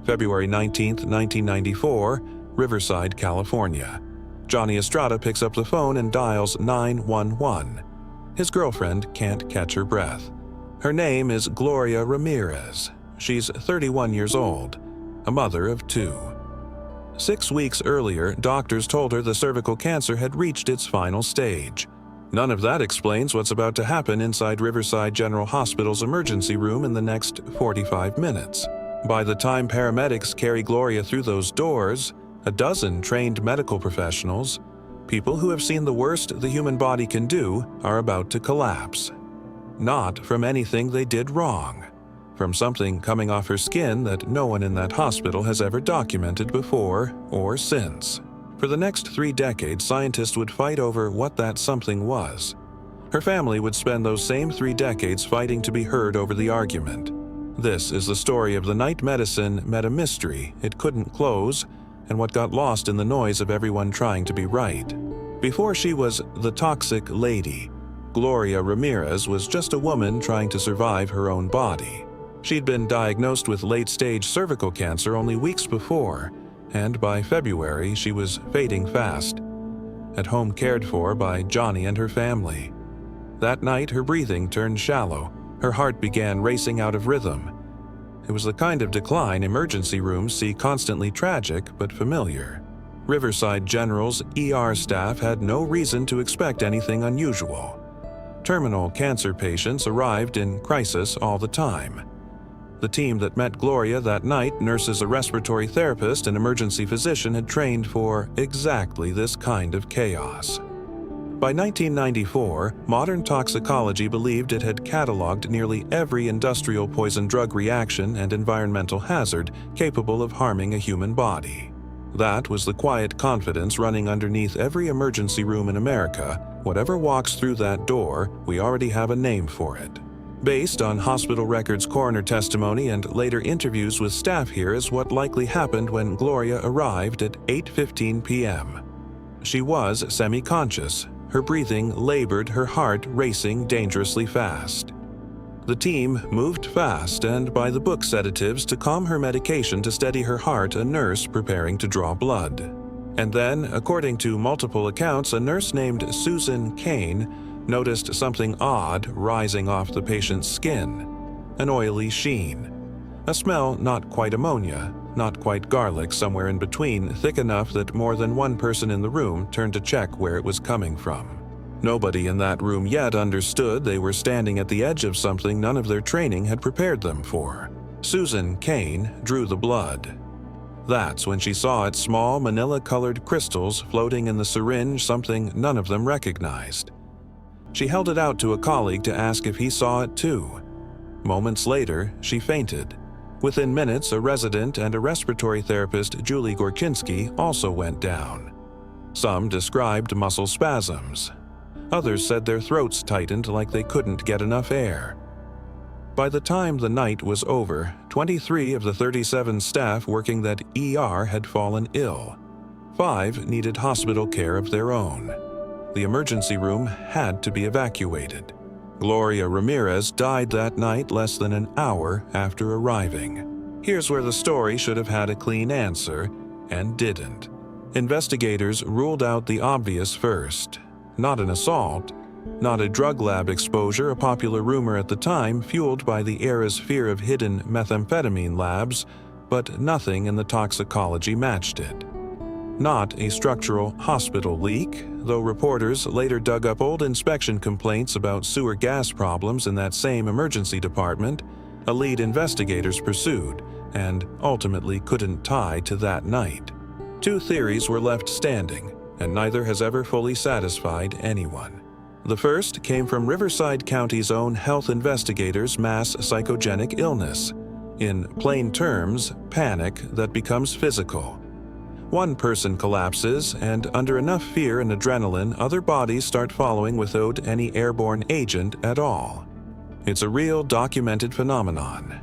February 19, 1994, Riverside, California. Johnny Estrada picks up the phone and dials 911. His girlfriend can't catch her breath. Her name is Gloria Ramirez. She's 31 years old, a mother of 2. 6 weeks earlier, doctors told her the cervical cancer had reached its final stage. None of that explains what's about to happen inside Riverside General Hospital's emergency room in the next 45 minutes. By the time paramedics carry Gloria through those doors, a dozen trained medical professionals, people who have seen the worst the human body can do, are about to collapse. Not from anything they did wrong, from something coming off her skin that no one in that hospital has ever documented before or since. For the next 3 decades, scientists would fight over what that something was. Her family would spend those same 3 decades fighting to be heard over the argument. This is the story of the night medicine met a mystery it couldn't close, and what got lost in the noise of everyone trying to be right. Before she was the toxic lady, Gloria Ramirez was just a woman trying to survive her own body. She'd been diagnosed with late-stage cervical cancer only weeks before, and by February she was fading fast, at home cared for by Johnny and her family. That night her breathing turned shallow, her heart began racing out of rhythm. It was the kind of decline emergency rooms see constantly tragic but familiar. Riverside General's ER staff had no reason to expect anything unusual. Terminal cancer patients arrived in crisis all the time. The team that met Gloria that night, nurses, a respiratory therapist, and emergency physician, had trained for exactly this kind of chaos. By 1994, modern toxicology believed it had cataloged nearly every industrial poison drug reaction and environmental hazard capable of harming a human body. That was the quiet confidence running underneath every emergency room in America. Whatever walks through that door, we already have a name for it. Based on hospital records, coroner testimony, and later interviews with staff, here is what likely happened when Gloria arrived at 8:15 p.m. She was semi-conscious, her breathing labored, her heart racing dangerously fast. The team moved fast and by the book sedatives to calm her, medication to steady her heart, a nurse preparing to draw blood. And then, according to multiple accounts, a nurse named Susan Kane noticed something odd rising off the patient's skin, an oily sheen. A smell not quite ammonia, not quite garlic, somewhere in between, thick enough that more than one person in the room turned to check where it was coming from. Nobody in that room yet understood they were standing at the edge of something none of their training had prepared them for. Susan Kane drew the blood. That's when she saw its small manila-colored crystals floating in the syringe, something none of them recognized. She held it out to a colleague to ask if he saw it too. Moments later, she fainted. Within minutes, a resident and a respiratory therapist, Julie Gorchynski, also went down. Some described muscle spasms. Others said their throats tightened like they couldn't get enough air. By the time the night was over, 23 of the 37 staff working that ER had fallen ill. 5 needed hospital care of their own. The emergency room had to be evacuated. Gloria Ramirez died that night less than an hour after arriving. Here's where the story should have had a clean answer, and didn't. Investigators ruled out the obvious first. Not an assault, not a drug lab exposure, a popular rumor at the time fueled by the era's fear of hidden methamphetamine labs, but nothing in the toxicology matched it. Not a structural hospital leak, though reporters later dug up old inspection complaints about sewer gas problems in that same emergency department, a lead investigators pursued, and ultimately couldn't tie to that night. 2 theories were left standing, and neither has ever fully satisfied anyone. The first came from Riverside County's own health investigators' mass psychogenic illness. In plain terms, panic that becomes physical. One person collapses, and under enough fear and adrenaline, other bodies start following without any airborne agent at all. It's a real documented phenomenon.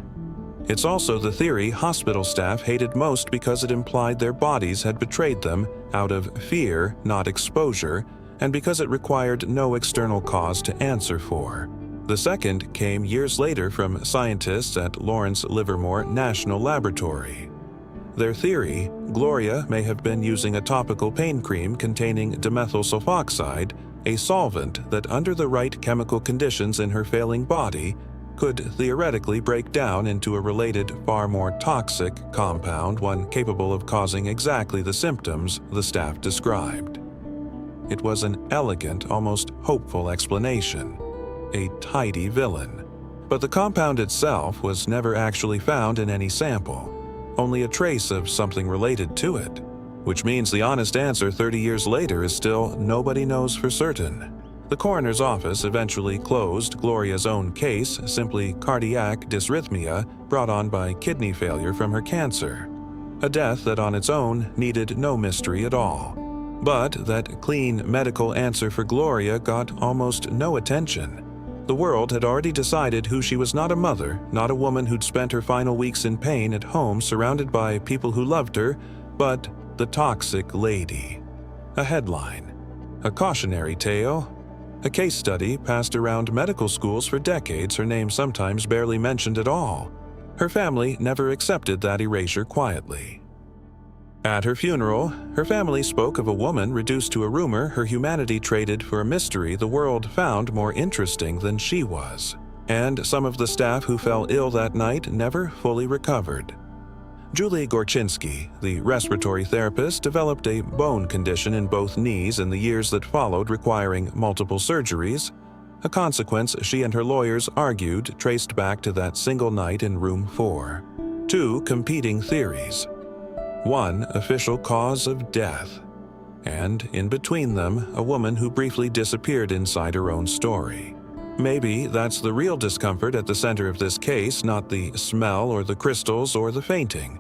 It's also the theory hospital staff hated most because it implied their bodies had betrayed them out of fear, not exposure, and because it required no external cause to answer for. The second came years later from scientists at Lawrence Livermore National Laboratory. Their theory: Gloria may have been using a topical pain cream containing dimethyl sulfoxide, a solvent that under the right chemical conditions in her failing body could theoretically break down into a related, far more toxic compound, one capable of causing exactly the symptoms the staff described. It was an elegant, almost hopeful explanation. A tidy villain. But the compound itself was never actually found in any sample. Only a trace of something related to it. Which means the honest answer 30 years later is still nobody knows for certain. The coroner's office eventually closed Gloria's own case, simply cardiac dysrhythmia brought on by kidney failure from her cancer. A death that on its own needed no mystery at all. But that clean medical answer for Gloria got almost no attention. The world had already decided who she was: not a mother, not a woman who'd spent her final weeks in pain at home surrounded by people who loved her, but the toxic lady. A headline. A cautionary tale. A case study passed around medical schools for decades, her name sometimes barely mentioned at all. Her family never accepted that erasure quietly. At her funeral, her family spoke of a woman reduced to a rumor, her humanity traded for a mystery the world found more interesting than she was. And some of the staff who fell ill that night never fully recovered. Julie Gorchynski, the respiratory therapist, developed a bone condition in both knees in the years that followed, requiring multiple surgeries, a consequence she and her lawyers argued traced back to that single night in room 4. Two competing theories. One official cause of death, and in between them, a woman who briefly disappeared inside her own story. Maybe that's the real discomfort at the center of this case, not the smell or the crystals or the fainting.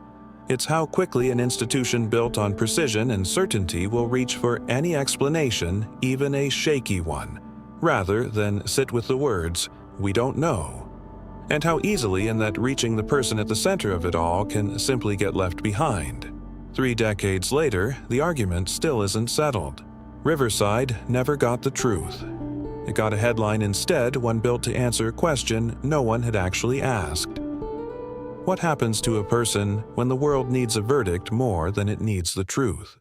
It's how quickly an institution built on precision and certainty will reach for any explanation, even a shaky one, rather than sit with the words, "We don't know." And how easily in that reaching the person at the center of it all can simply get left behind. 3 decades later, the argument still isn't settled. Riverside never got the truth. It got a headline instead, one built to answer a question no one had actually asked. What happens to a person when the world needs a verdict more than it needs the truth?